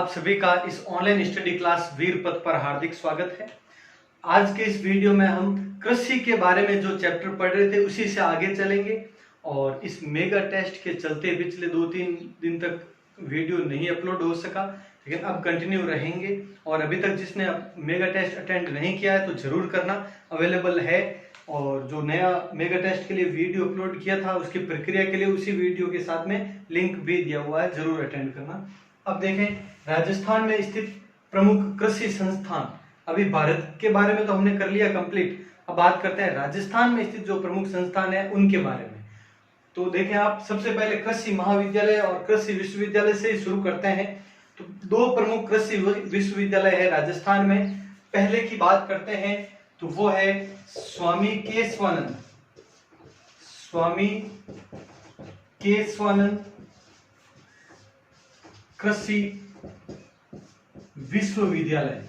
आप सभी का इस ऑनलाइन स्टडी क्लास वीर पथ पर हार्दिक स्वागत है। आज के इस वीडियो में हम कृषि के बारे में जो चैप्टर पढ़ रहे थे उसी से आगे चलेंगे और इस मेगा टेस्ट के चलते पिछले 2-3 दिन तक वीडियो नहीं अपलोड हो सका, लेकिन अब कंटिन्यू रहेंगे। और अभी तक जिसने मेगा टेस्ट अटेंड नहीं किया है तो जरूर करना, अवेलेबल है। और जो नया मेगा टेस्ट के लिए वीडियो अपलोड किया था उसकी प्रक्रिया के लिए उसी वीडियो के साथ में लिंक भी दिया हुआ है, जरूर अटेंड करना। अब देखें, राजस्थान में स्थित प्रमुख कृषि संस्थान। अभी भारत के बारे में तो हमने कर लिया कंप्लीट, अब बात करते हैं राजस्थान में स्थित जो प्रमुख संस्थान है उनके बारे में। तो देखें आप, सबसे पहले कृषि महाविद्यालय और कृषि विश्वविद्यालय से ही शुरू करते हैं। तो दो प्रमुख कृषि विश्वविद्यालय है राजस्थान में। पहले की बात करते हैं तो वो है स्वामी केशवानंद कृषि विश्वविद्यालय।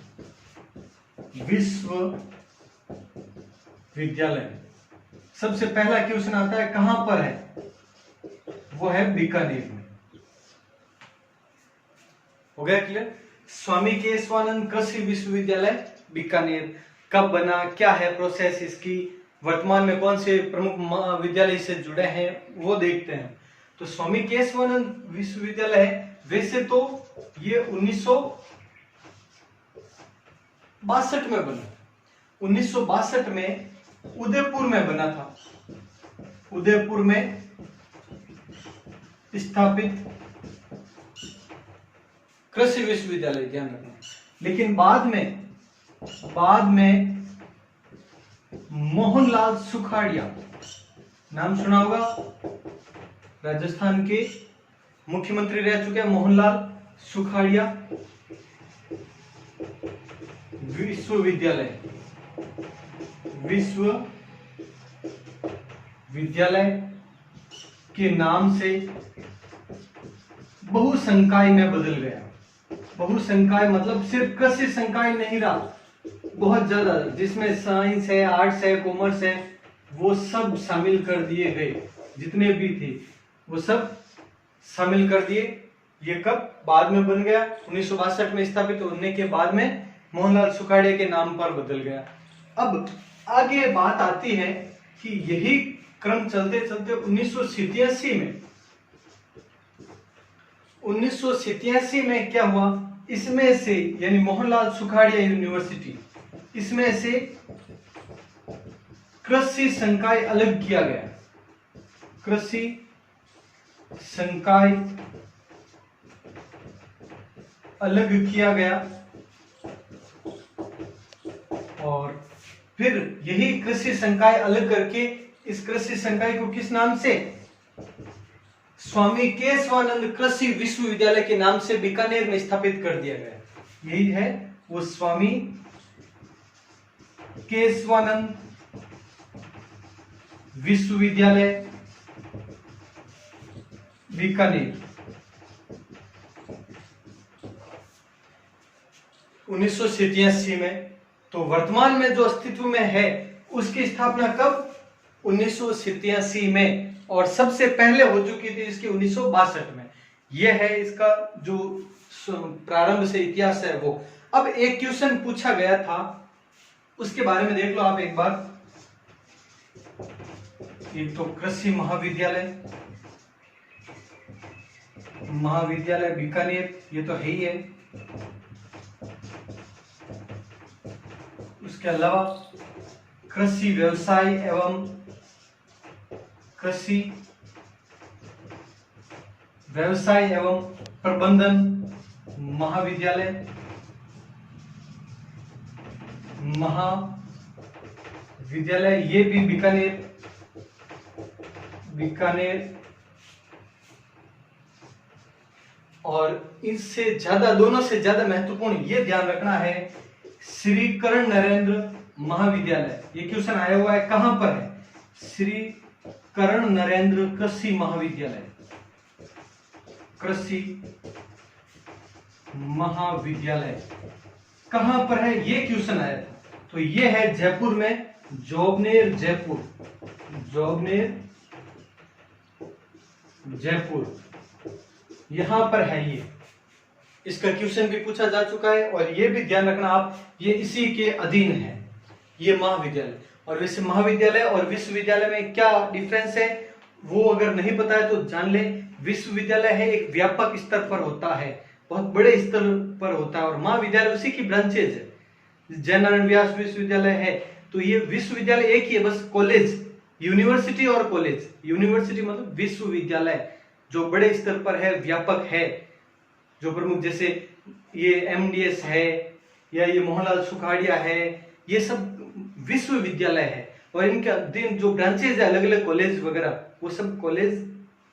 सबसे पहला क्वेश्चन आता है, कहां पर है? वो है बीकानेर में। हो गया क्लियर? स्वामी केशवानंद कृषि विश्वविद्यालय बीकानेर कब बना, क्या है प्रोसेस इसकी, वर्तमान में कौन से प्रमुख विद्यालय से जुड़े हैं वो देखते हैं। तो स्वामी केशवानंद विश्वविद्यालय वैसे तो ये 1962 में बना। 1962 में उदयपुर में बना था, उदयपुर में स्थापित कृषि विश्वविद्यालय, ध्यान रखना। लेकिन बाद में मोहनलाल सुखाड़िया, नाम सुना होगा, राजस्थान के मुख्यमंत्री रह चुके हैं मोहनलाल सुखाड़िया। विश्वविद्यालय के नाम से बहुसंकाय में बदल गया। बहुसंकाय मतलब सिर्फ कृषि संकाय नहीं रहा, बहुत ज्यादा, जिसमें साइंस है, आर्ट्स है, कॉमर्स है, वो सब शामिल कर दिए गए। जितने भी थे वो सब शामिल कर दिए। ये कब बाद में बन गया? 1962 में स्थापित होने के बाद में मोहनलाल सुखाड़िया के नाम पर बदल गया। अब आगे बात आती है कि यही क्रम चलते चलते 1987 में क्या हुआ, इसमें से यानी मोहनलाल सुखाड़िया यूनिवर्सिटी, इसमें से कृषि संकाय अलग किया गया। कृषि संकाय अलग किया गया और फिर यही कृषि संकाय अलग करके इस कृषि संकाय को किस नाम से, स्वामी केशवानंद कृषि विश्वविद्यालय के नाम से बीकानेर में स्थापित कर दिया गया। यही है वो स्वामी केशवानंद विश्वविद्यालय बीकानेर। 1987 में। तो वर्तमान में जो अस्तित्व में है उसकी स्थापना कब? 1987 में, और सबसे पहले हो चुकी थी इसकी 1962 में। यह है इसका जो प्रारंभ से इतिहास है वो। अब एक क्वेश्चन पूछा गया था, उसके बारे में देख लो आप एक बार। एक तो कृषि महाविद्यालय बीकानेर, ये तो है ही है। उसके अलावा कृषि व्यवसाय एवं प्रबंधन महाविद्यालय, ये भी बीकानेर। और इससे ज्यादा, दोनों से ज्यादा महत्वपूर्ण ये ध्यान रखना है, श्री कर्ण नरेंद्र महाविद्यालय। ये क्वेश्चन आया हुआ है, कहां पर है? श्री कर्ण नरेंद्र कृषि महाविद्यालय, कृषि महाविद्यालय कहां पर है? ये क्वेश्चन आया था। तो ये है जयपुर में, जोबनेर जयपुर, यहां पर है ये। इसका क्वेश्चन भी पूछा जा चुका है। और ये भी ध्यान रखना आप, ये इसी के अधीन है, ये महाविद्यालय। और वैसे महाविद्यालय और विश्वविद्यालय में क्या डिफरेंस है वो अगर नहीं पता है तो जान ले। विश्वविद्यालय है एक व्यापक स्तर पर होता है, बहुत बड़े स्तर पर होता है, और महाविद्यालय उसी की ब्रांचेज है। जयनारायण व्यास विश्वविद्यालय है तो ये विश्वविद्यालय एक ही है, बस कॉलेज, यूनिवर्सिटी और कॉलेज। यूनिवर्सिटी मतलब विश्वविद्यालय जो बड़े स्तर पर है, व्यापक है, जो प्रमुख, जैसे ये एमडीएस है या ये मोहनलाल सुखाड़िया है, ये सब विश्वविद्यालय है। और इनके अधीन जो ब्रांचेज है अलग अलग कॉलेज वगैरह, वो सब कॉलेज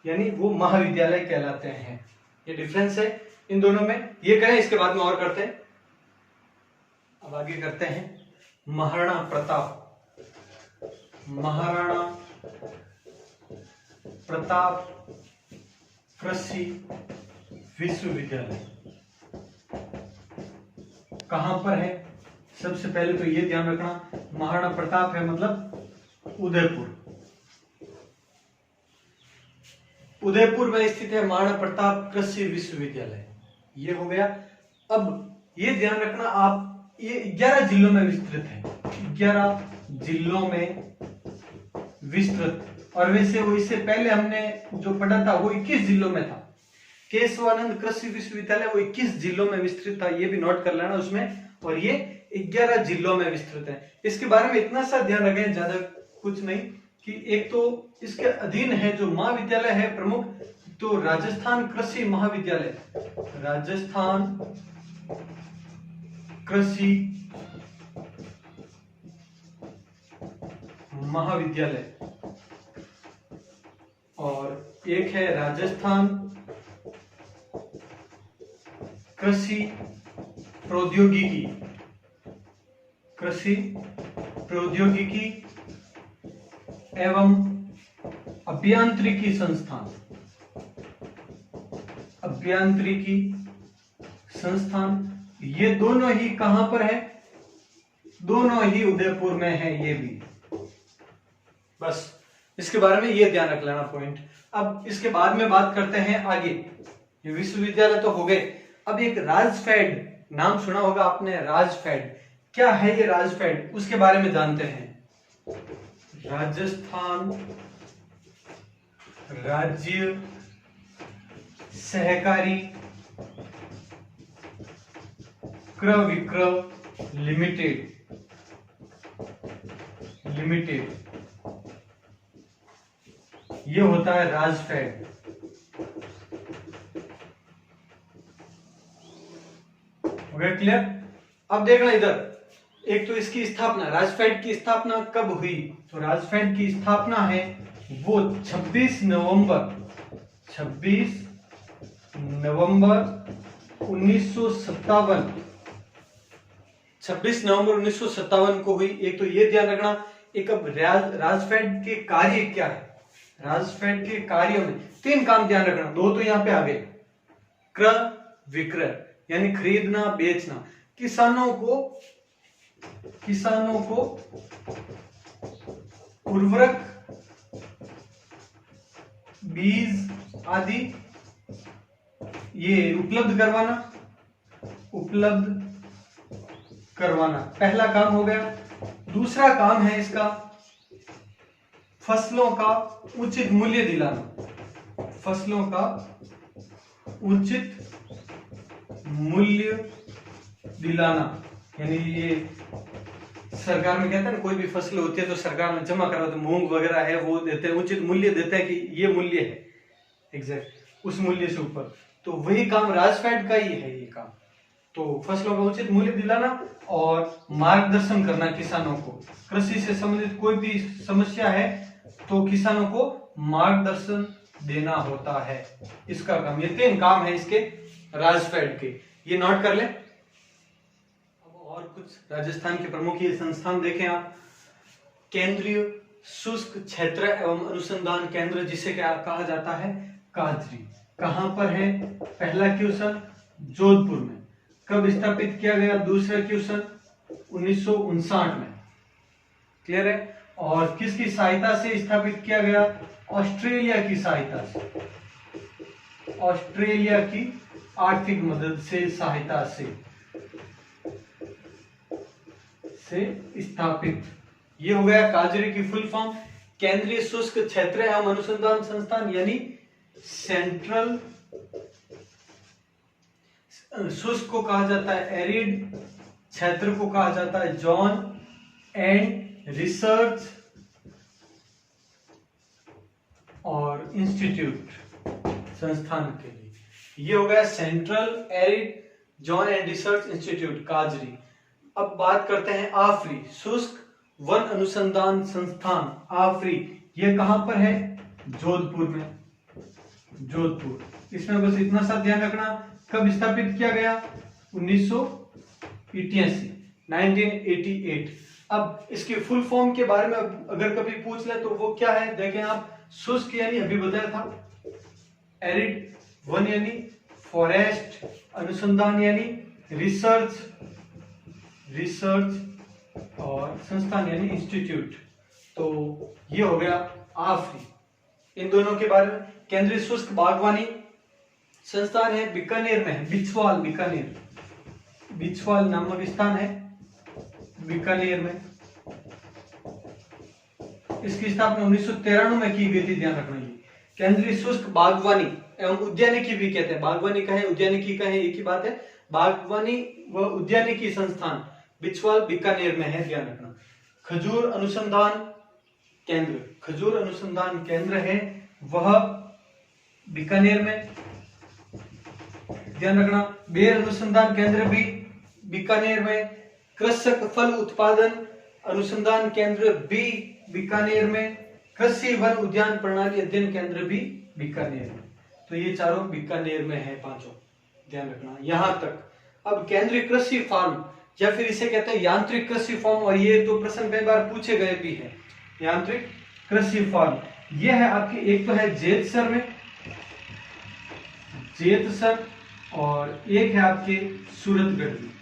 यानी वो महाविद्यालय कहलाते हैं। ये डिफरेंस है इन दोनों में। ये करें, इसके बाद में और करते हैं। अब आगे करते हैं महाराणा प्रताप। महाराणा प्रताप कृषि विश्वविद्यालय कहां पर है? सबसे पहले तो ये ध्यान रखना, महाराणा प्रताप है मतलब उदयपुर। उदयपुर में स्थित है महाराणा प्रताप कृषि विश्वविद्यालय, ये हो गया। अब ये ध्यान रखना आप, ये 11 जिलों में विस्तृत है, 11 जिलों में विस्तृत। और वैसे वो इससे पहले हमने जो पढ़ा था वो 21 जिलों में था। केशवानंद कृषि विश्वविद्यालय वो 21 जिलों में विस्तृत था, ये भी नोट कर लेना उसमें। और ये 11 जिलों में विस्तृत है। इसके बारे में इतना सा ध्यान रखें, ज्यादा कुछ नहीं, कि एक तो इसके अधीन है जो महाविद्यालय है प्रमुख, तो राजस्थान कृषि महाविद्यालय, राजस्थान कृषि महाविद्यालय, और एक है राजस्थान कृषि प्रौद्योगिकी, कृषि प्रौद्योगिकी एवं अभियांत्रिकी संस्थान, अभियांत्रिकी संस्थान। ये दोनों ही कहां पर है? दोनों ही उदयपुर में है ये भी। बस इसके बारे में ये ध्यान रख लेना पॉइंट। अब इसके बाद में बात करते हैं आगे। ये विश्वविद्यालय तो हो गए। अब एक राजफेड, नाम सुना होगा आपने, राजफेड। क्या है ये राजफेड, उसके बारे में जानते हैं। राजस्थान राज्य सहकारी क्रय विक्रय लिमिटेड, ये होता है राजफेड। हो गया क्लियर? अब देखना इधर, एक तो इसकी स्थापना, राजफेड की स्थापना कब हुई? तो राजफेड की स्थापना है वो 26 नवंबर 1957, 26 नवंबर 1957 को हुई। एक तो ये ध्यान रखना। एक अब राजफेड के कार्य क्या है? राजफेड के कार्यों में 3 काम ध्यान रखना, 2 तो यहां पे आ गए। क्रय विक्रय यानी खरीदना बेचना, किसानों को उर्वरक, बीज आदि ये उपलब्ध करवाना पहला काम हो गया। दूसरा काम है इसका फसलों का उचित मूल्य दिलाना, फसलों का उचित मूल्य दिलाना। यानी ये सरकार में कहते हैं ना, कोई भी फसल होती है तो सरकार में जमा करा, तो मूंग वगैरह है वो देते हैं, उचित मूल्य देते हैं कि ये मूल्य है एग्जैक्ट उस मूल्य से ऊपर। तो वही काम राजफेड का ही है ये काम। तो फसलों का उचित मूल्य दिलाना और मार्गदर्शन करना किसानों को। कृषि से संबंधित कोई भी समस्या है तो किसानों को मार्गदर्शन देना होता है, इसका काम। ये 3 काम है इसके राजफेड के, ये नोट कर लें। और कुछ राजस्थान के प्रमुख ये संस्थान देखें आप। केंद्रीय शुष्क क्षेत्र एवं अनुसंधान केंद्र, जिसे क्या कहा जाता है? काजरी। कहां पर है? पहला क्वेश्चन जोधपुर में। कब स्थापित किया गया? दूसरा क्वेश्चन 1959 में। क्लियर है? और किसकी सहायता से स्थापित किया गया? ऑस्ट्रेलिया की सहायता से, ऑस्ट्रेलिया की आर्थिक मदद से, सहायता से स्थापित। ये हो गया काजरी की फुल फॉर्म। केंद्रीय शुष्क क्षेत्र एवं अनुसंधान संस्थान यानी सेंट्रल, शुष्क को कहा जाता है एरिड, क्षेत्र को कहा जाता है जोन, एंड रिसर्च और इंस्टीट्यूट संस्थान के लिए। ये हो गया central, arid, zone and research institute काजरी। अब बात करते हैं आफरी, शुष्क वन अनुसंधान संस्थान आफरी। ये कहां पर है? जोधपुर में, जोधपुर। इसमें बस इतना सा ध्यान रखना, कब स्थापित किया गया? 1988। अब इसकी फुल फॉर्म के बारे में अगर कभी पूछ ले तो वो क्या है, देखें आप। शुष्क यानी अभी बताया था, एरिड, वन यानी फॉरेस्ट, अनुसंधान यानी रिसर्च और संस्थान यानी इंस्टीट्यूट। तो ये हो गया आफरी। इन दोनों के बारे में। केंद्रीय शुष्क बागवानी संस्थान है बीकानेर में है, बिछवाल नामक स्थान है बीकानेर में। इसकी स्थापना 1993 में की गई थी, ध्यान रखना। ये केंद्रीय शुष्क बागवानी एवं उद्यानिकी भी कहते हैं, बागवानी कहें उद्यानिकी कहें एक ही बात है। बागवानी व उद्यानिकी संस्थान बिछवाल बीकानेर में है, ध्यान रखना। खजूर अनुसंधान केंद्र है वह बीकानेर में, ध्यान रखना। बेर अनुसंधान केंद्र भी बीकानेर में। कृषक फल उत्पादन अनुसंधान केंद्र भी बीकानेर में। कृषि वन उद्यान प्रणाली अध्ययन केंद्र भी बीकानेर में। तो ये चारों बीकानेर में है, पांचों, ध्यान रखना यहां तक। अब केंद्रीय कृषि फार्म या फिर इसे कहते हैं यांत्रिक कृषि फार्म, और ये तो प्रश्न कई बार पूछे गए भी हैं। यांत्रिक कृषि फार्म ये है आपके, एक तो है जेतसर में, और एक है आपके सूरतगढ़ में।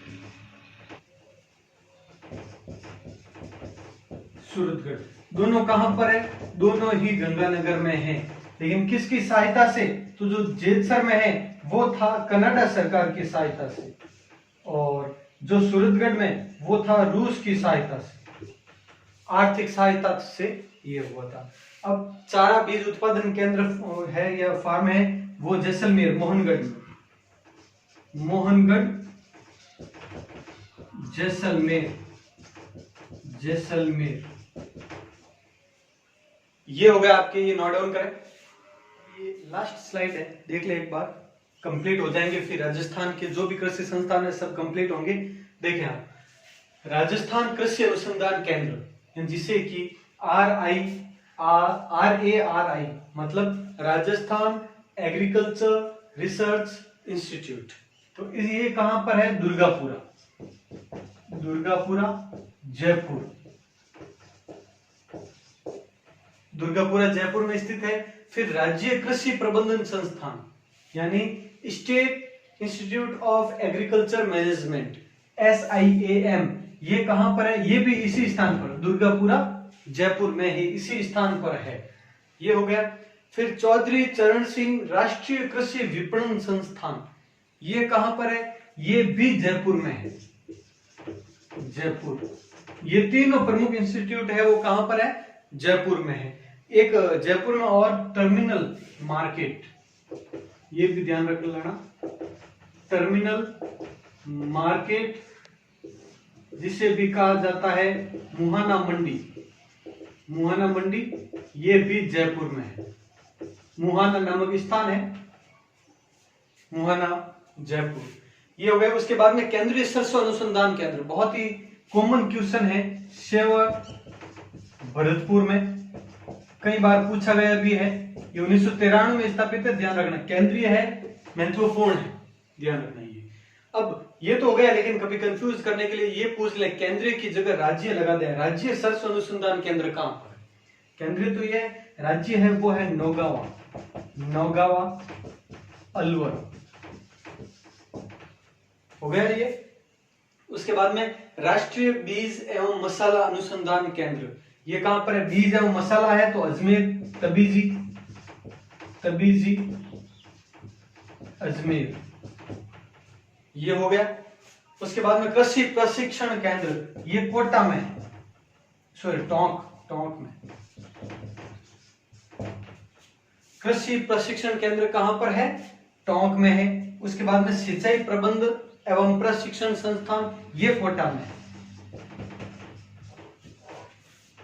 दोनों कहां पर है? दोनों ही गंगानगर में है, लेकिन किसकी सहायता से? तो जो जेतसर में है वो था कनाडा सरकार की सहायता से, और जो सूरतगढ़ में वो था रूस की सहायता से, आर्थिक सहायता से ये हुआ था। अब चारा बीज उत्पादन केंद्र है या फार्म है वो जैसलमेर, जैसलमेर। ये हो गया आपके, ये नोट डाउन करें। ये लास्ट स्लाइड है, देख ले एक बार, कंप्लीट हो जाएंगे। फिर राजस्थान के जो भी कृषि संस्थान है सब कंप्लीट होंगे। देखें आप, राजस्थान कृषि अनुसंधान केंद्र जिसे कि RARI मतलब राजस्थान एग्रीकल्चर रिसर्च इंस्टीट्यूट। तो ये कहां पर है? दुर्गापुरा जयपुर में स्थित है। फिर राज्य कृषि प्रबंधन संस्थान यानी state institute of agriculture management SIAM, ये कहां पर है? ये भी इसी स्थान पर, दुर्गापुरा जयपुर में ही इसी स्थान पर है। ये हो गया। फिर चौधरी चरण सिंह राष्ट्रीय कृषि विपणन संस्थान, ये कहां पर है? ये भी जयपुर में है, जयपुर। ये तीनों प्रमुख इंस्टीट्यूट है वो कहां पर है? जयपुर में है। एक जयपुर में और टर्मिनल मार्केट, ये भी ध्यान रख लेना, टर्मिनल मार्केट जिसे भी कहा जाता है मुहाना मंडी, ये भी जयपुर में है। मुहाना नामक स्थान है, मुहाना जयपुर। ये हो गया। उसके बाद में केंद्रीय सरसों अनुसंधान केंद्र, बहुत ही कॉमन क्वेश्चन है, सेवा भरतपुर में, कई बार पूछा गया भी है। ये 1993 में स्थापित है, ध्यान रखना। केंद्रीय है, महत्वपूर्ण है, ध्यान रखना। ये अब ये तो हो गया, लेकिन कभी कंफ्यूज करने के लिए ये पूछ ले, केंद्रीय की जगह राज्य लगा दे। राज्य सरसों अनुसंधान केंद्र कहां पर है? केंद्रीय तो ये राज्य है वो है नौगावा अलवर, हो गया ये। उसके बाद में राष्ट्रीय बीज एवं मसाला अनुसंधान केंद्र, ये कहां पर है? बीज एवं मसाला है तो अजमेर, तबीजी अजमेर। ये हो गया। उसके बाद में कृषि प्रशिक्षण केंद्र, ये कोटा में है, सॉरी टोंक में। कृषि प्रशिक्षण केंद्र कहां पर है? टोंक में है। उसके बाद में सिंचाई प्रबंध एवं प्रशिक्षण संस्थान, ये कोटा में है।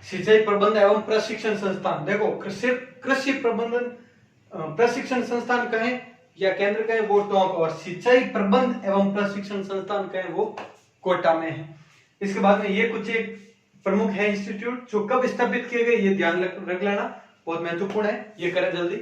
सिंचाई प्रबंध एवं प्रशिक्षण संस्थान, देखो कृषि प्रबंधन प्रशिक्षण संस्थान कहें या केंद्र कहें वो टोंक, और सिंचाई प्रबंध एवं प्रशिक्षण संस्थान कहें वो कोटा में है। इसके बाद में ये कुछ एक प्रमुख है इंस्टीट्यूट जो कब स्थापित किए गए, ये ध्यान रख लेना, बहुत महत्वपूर्ण है, ये करें जल्दी।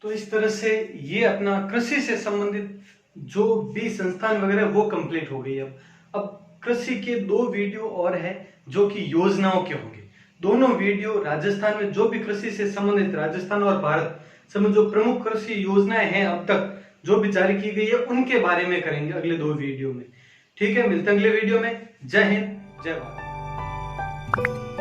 तो इस तरह से ये अपना कृषि से संबंधित जो भी संस्थान वगैरह वो कंप्लीट हो गई। अब कृषि के 2 वीडियो और है जो कि योजनाओं के होंगे। दोनों वीडियो राजस्थान में जो भी कृषि से संबंधित, राजस्थान और भारत में जो प्रमुख कृषि योजनाएं हैं अब तक जो भी जारी की गई है उनके बारे में करेंगे अगले 2 वीडियो में। ठीक है, मिलते हैं अगले वीडियो में। जय हिंद, जय भारत।